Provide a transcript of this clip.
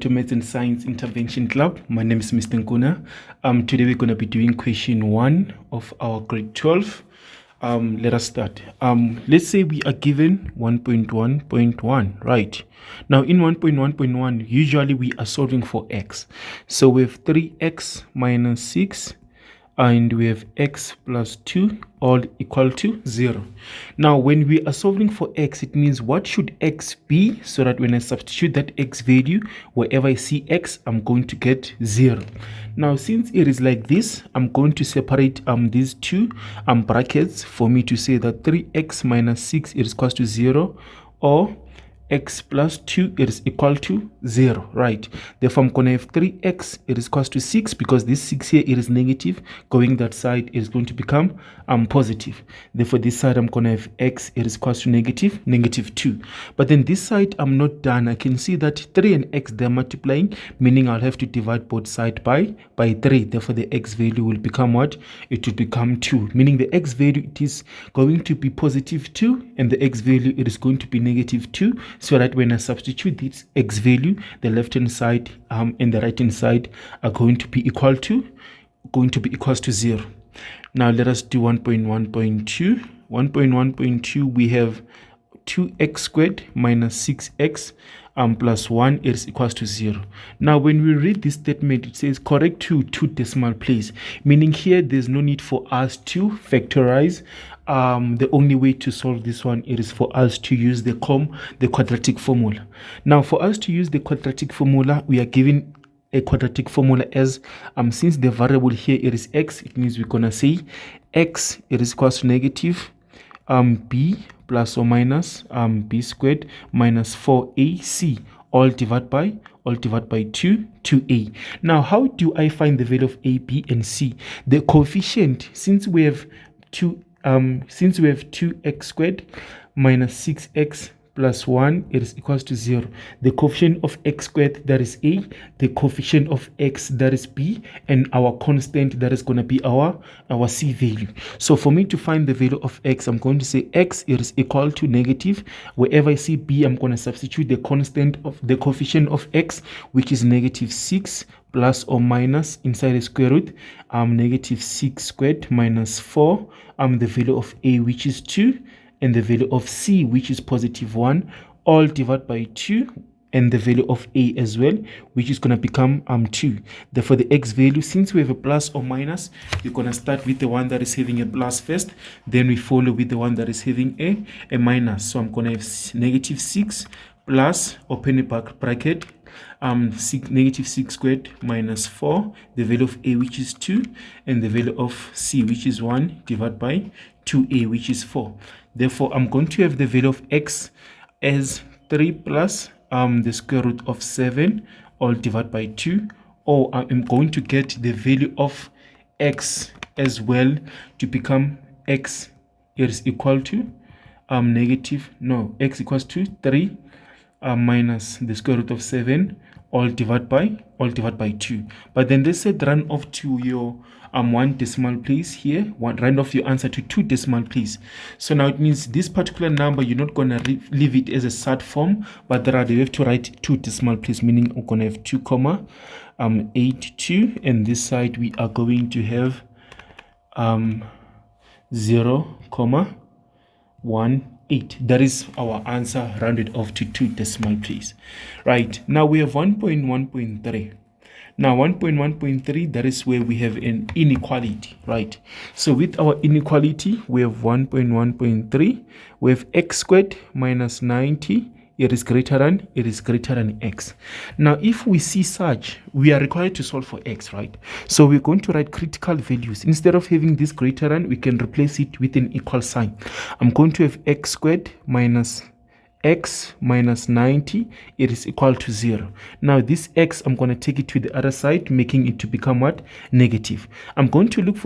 To Maths and Science Intervention Club. My name is Mr. Nkuna. Today we're going to be doing question 1 of our grade 12. Let us start. Let's say we are given 1.1.1, right? Now in 1.1.1, usually we are solving for x. So we have 3x minus 6 and we have x plus 2 all equal to 0. Now when we are solving for x, it means what should x be, so that when I substitute that x value wherever I see x, I'm going to get 0. Now since it is like this, I'm going to separate these two brackets for me to say that 3x minus 6 is equal to 0, or x plus 2 is equal to 0, right? Therefore, I'm going to have 3x is equal to 6, because this 6 here it is negative. Going that side is going to become positive. Therefore, this side I'm going to have x is equal to negative 2. But then this side I'm not done. I can see that 3 and x, they're multiplying, meaning I'll have to divide both sides by 3. Therefore, the x value will become what? It will become 2, meaning the x value, it is going to be positive 2, and the x value, it is going to be negative 2. So that when I substitute this x value, the left hand side and the right hand side are going to be equal to 0. Now let us do 1.1.2. 1.1.2, we have 2x squared minus 6x plus 1 is equals to 0. Now when we read this statement, it says correct to 2 decimal place, meaning here there's no need for us to factorize. The only way to solve this one, it is for us to use the quadratic formula. Now for us to use the quadratic formula, we are given a quadratic formula as since the variable here it is x, it means we're gonna say x it is equals to negative b plus or minus b squared minus 4ac all divided by 2a. Now how do I find the value of a, b and c? The coefficient, since we have 2x squared minus 6x plus 1 it is equals to 0. The coefficient of x squared, that is a, the coefficient of x, that is b, and our constant, that is going to be our c value. So for me to find the value of x, I'm going to say x is equal to negative. Wherever I see b, I'm going to substitute the constant of the coefficient of x, which is negative 6, plus or minus inside the square root, negative 6 squared minus 4, the value of a, which is 2, and the value of c, which is positive 1, all divided by 2, and the value of a as well, which is going to become 2. Therefore, the x value, since we have a plus or minus, you're going to start with the one that is having a plus first, then we follow with the one that is having a minus. So I'm going to have negative 6 plus, open a bracket, negative 6 squared minus 4, the value of a, which is 2, and the value of c, which is 1, divided by 2a, which is 4. Therefore, I'm going to have the value of x as 3 plus the square root of 7 all divided by 2, or I'm going to get the value of x as well to become x is equal to x equals to 3 minus the square root of 7 all divided by 2. But then they said run off to your 1 decimal place here, run off your answer to 2 decimal place. So now it means this particular number, you're not going to leave it as a sad form, but rather you have to write 2 decimal place, meaning we're going to have 2 comma 82, and this side we are going to have 0 comma 18. That is our answer, rounded off to 2 decimal place. Right, now we have 1.1.3. Now 1.1.3, that is where we have an inequality, right? So with our inequality, we have 1.1.3, we have x squared minus 90, it is greater than x. Now if we see such, we are required to solve for x, right? So we're going to write critical values. Instead of having this greater than, we can replace it with an equal sign. I'm going to have x squared minus x minus 90, it is equal to 0. Now this x, I'm going to take it to the other side, making it to become what? Negative. I'm going to look for